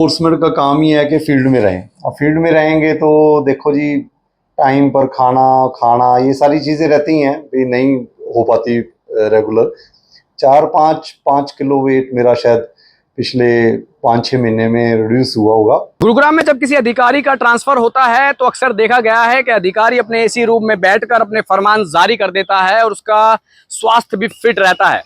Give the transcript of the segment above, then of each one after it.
Enforcement का काम ही है कि फील्ड में रहें। अब फील्ड में रहेंगे तो देखो जी, टाइम पर खाना खाना ये सारी चीज़ें रहती हैं, भी नहीं हो पाती रेगुलर। 4-5 किलो वेट मेरा शायद पिछले 5-6 महीने में रिड्यूस हुआ होगा। गुरुग्राम में जब किसी अधिकारी का ट्रांसफर होता है तो अक्सर देखा गया है कि अधिकारी अपने एसी रूम में बैठकर अपने फरमान जारी कर देता है और उसका स्वास्थ्य भी फिट रहता है।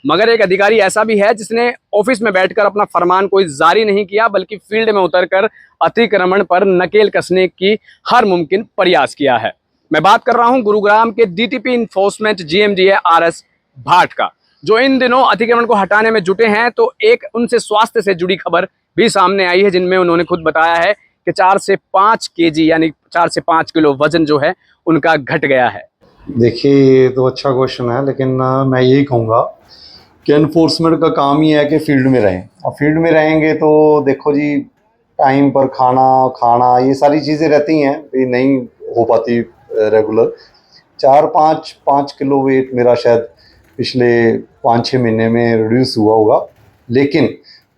मगर एक अधिकारी ऐसा भी है जिसने ऑफिस में बैठकर अपना फरमान कोई जारी नहीं किया, बल्कि फील्ड में उतरकर अतिक्रमण पर नकेल कसने की हर मुमकिन प्रयास किया है। मैं बात कर रहा हूं गुरुग्राम के डीटीपी इन्फोर्समेंट जीएमडीए आरएस भाट का, जो इन दिनों अतिक्रमण को हटाने में जुटे हैं। तो एक उनसे स्वास्थ्य से जुड़ी खबर भी सामने आई है, जिनमें उन्होंने खुद बताया है कि 4 से 5 केजी यानी 4 से 5 किलो वजन जो है उनका घट गया है। देखिए, ये तो अच्छा क्वेश्चन है, लेकिन मैं यही कहूँगा कि एनफोर्समेंट का काम ही है कि फील्ड में रहें। और फील्ड में रहेंगे तो देखो जी, टाइम पर खाना खाना ये सारी चीज़ें रहती हैं, भी नहीं हो पाती रेगुलर। 4-5 किलो वेट मेरा शायद पिछले 5-6 महीने में रिड्यूस हुआ होगा। लेकिन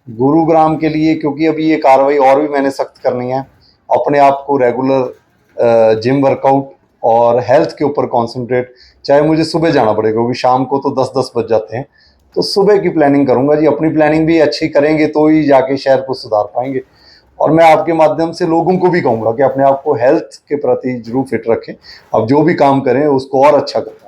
गुरुग्राम के लिए, क्योंकि अभी ये कार्रवाई और भी मैंने सख्त करनी है, अपने आप को रेगुलर जिम वर्कआउट और हेल्थ के ऊपर कंसंट्रेट, चाहे मुझे सुबह जाना पड़ेगा क्योंकि शाम को तो 10-10 बज जाते हैं, तो सुबह की प्लानिंग करूंगा जी। अपनी प्लानिंग भी अच्छी करेंगे तो ही जाके शहर को सुधार पाएंगे। और मैं आपके माध्यम से लोगों को भी कहूँगा कि अपने आप को हेल्थ के प्रति जरूर फिट रखें। अब जो भी काम करें उसको और अच्छा करें।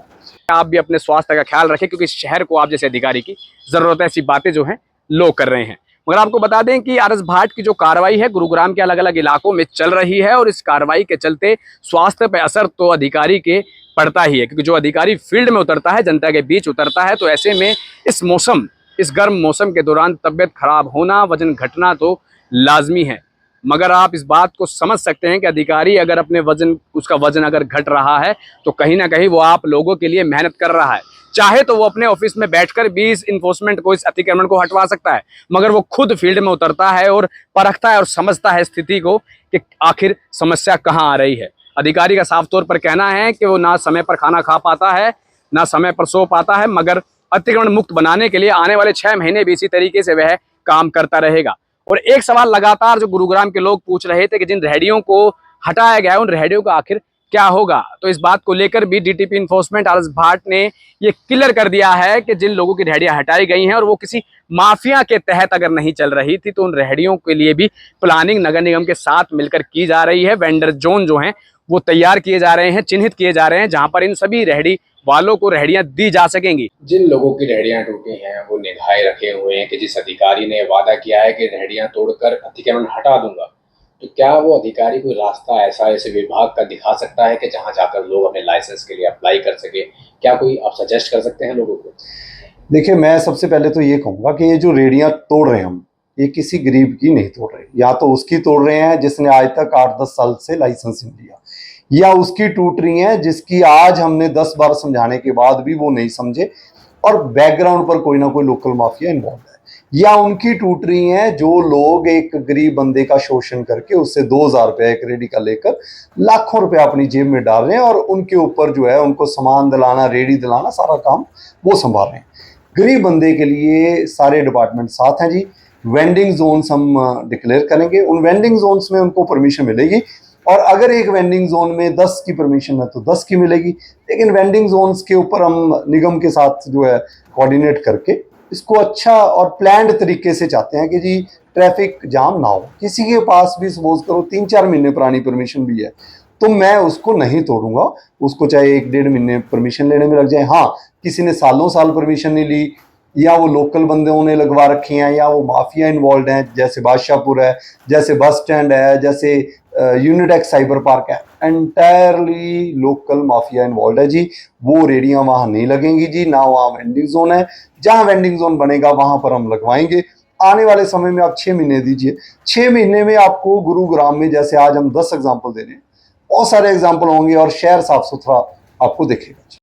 आप भी अपने स्वास्थ्य का ख्याल रखें, क्योंकि शहर को आप जैसे अधिकारी की जरूरत है। ऐसी बातें जो हैं लोग कर रहे हैं। मगर आपको बता दें कि आरएस भाट की जो कार्रवाई है गुरुग्राम के अलग अलग इलाकों में चल रही है, और इस कार्रवाई के चलते स्वास्थ्य पर असर तो अधिकारी के पड़ता ही है, क्योंकि जो अधिकारी फील्ड में उतरता है, जनता के बीच उतरता है, तो ऐसे में इस गर्म मौसम के दौरान तबियत खराब होना, वजन घटना तो लाजमी है। मगर आप इस बात को समझ सकते हैं कि अधिकारी अगर उसका वजन अगर घट रहा है तो कहीं ना कहीं वो आप लोगों के लिए मेहनत कर रहा है। चाहे तो वो अपने ऑफिस में बैठकर भी इस इन्फोर्समेंट को, इस अतिक्रमण को हटवा सकता है, मगर वो खुद फील्ड में उतरता है और परखता है और समझता है स्थिति को कि आखिर समस्या कहाँ आ रही है। अधिकारी का साफ तौर पर कहना है कि वो ना समय पर खाना खा पाता है, ना समय पर सो पाता है, मगर अतिक्रमण मुक्त बनाने के लिए आने वाले 6 महीने भी इसी तरीके से वह काम करता रहेगा। और एक सवाल लगातार जो गुरुग्राम के लोग पूछ रहे थे कि जिन रेहड़ियों को हटाया गया है उन रेहड़ियों का आखिर क्या होगा, तो इस बात को लेकर भी डीटीपी इन्फोर्समेंट आरएस भाट ने ये क्लियर कर दिया है कि जिन लोगों की रेहड़ियां हटाई गई हैं और वो किसी माफिया के तहत अगर नहीं चल रही थी, तो उन रेहड़ियों के लिए भी प्लानिंग नगर निगम के साथ मिलकर की जा रही है। वेंडर जोन जो हैं वो तैयार किए जा रहे हैं, चिन्हित किए जा रहे हैं, जहां पर इन सभी रेहड़ी वालों को रेहड़ियां दी जा सकेंगी। जिन लोगों की रेहड़ियां टूटी हैं वो निगाहे रखे हुए हैं कि जिस अधिकारी ने वादा किया है कि रेहड़ियां तोड़कर अतिक्रमण हटा दूंगा, तो क्या वो अधिकारी कोई रास्ता ऐसा ऐसे विभाग का दिखा सकता है कि जहां जाकर लोग अपने लाइसेंस के लिए अप्लाई कर सके? क्या कोई आप सजेस्ट कर सकते हैं लोगों को? देखिए, मैं सबसे पहले तो ये कहूँगा कि ये जो रेहड़ियाँ तोड़ रहे हैं हम, ये किसी गरीब की नहीं तोड़ रहे। या तो उसकी तोड़ रहे हैं जिसने आज तक 8-10 साल से लाइसेंस नहीं लिया, या उसकी टूट रही हैं जिसकी आज हमने 10 बार समझाने के बाद भी वो नहीं समझे और बैकग्राउंड पर कोई ना कोई लोकल माफिया इन्वॉल्व है। या उनकी टूट रही हैं जो लोग एक गरीब बंदे का शोषण करके उससे 2,000 रुपये एक रेडी का लेकर लाखों रुपया अपनी जेब में डाल रहे हैं और उनके ऊपर जो है उनको सामान दिलाना, रेडी दिलाना, सारा काम वो संभाल रहे हैं। गरीब बंदे के लिए सारे डिपार्टमेंट साथ हैं जी। वेंडिंग जोन्स हम डिक्लेयर करेंगे, उन वेंडिंग जोन्स में उनको परमिशन मिलेगी, और अगर एक वेंडिंग जोन में 10 की परमिशन है तो 10 की मिलेगी। लेकिन वेंडिंग जोन्स के ऊपर हम निगम के साथ जो है कोऑर्डिनेट करके इसको अच्छा और प्लान्ड तरीके से चाहते हैं कि जी ट्रैफिक जाम ना हो। किसी के पास भी सपोज करो 3-4 महीने पुरानी परमिशन भी है तो मैं उसको नहीं तोड़ूंगा, उसको चाहे 1-1.5 महीने परमिशन लेने में लग जाए। हाँ, किसी ने सालों साल परमिशन नहीं ली, या वो लोकल बंदों ने लगवा रखी हैं, या वो माफिया इन्वॉल्व हैं, जैसे बादशाहपुर है, जैसे बस स्टैंड है, जैसे यूनिटेक्स साइबर पार्क है, एंटायरली लोकल माफिया इन्वॉल्व है जी। वो रेडियां वहां नहीं लगेंगी जी, ना वहाँ वेंडिंग जोन है। जहां वेंडिंग जोन बनेगा वहां पर हम लगवाएंगे। आने वाले समय में आप 6 महीने दीजिए, 6 महीने में आपको गुरुग्राम में, जैसे आज हम 10 एग्जाम्पल दे रहे हैं, बहुत सारे एग्जाम्पल होंगे और शहर साफ सुथरा आपको दिखेगा।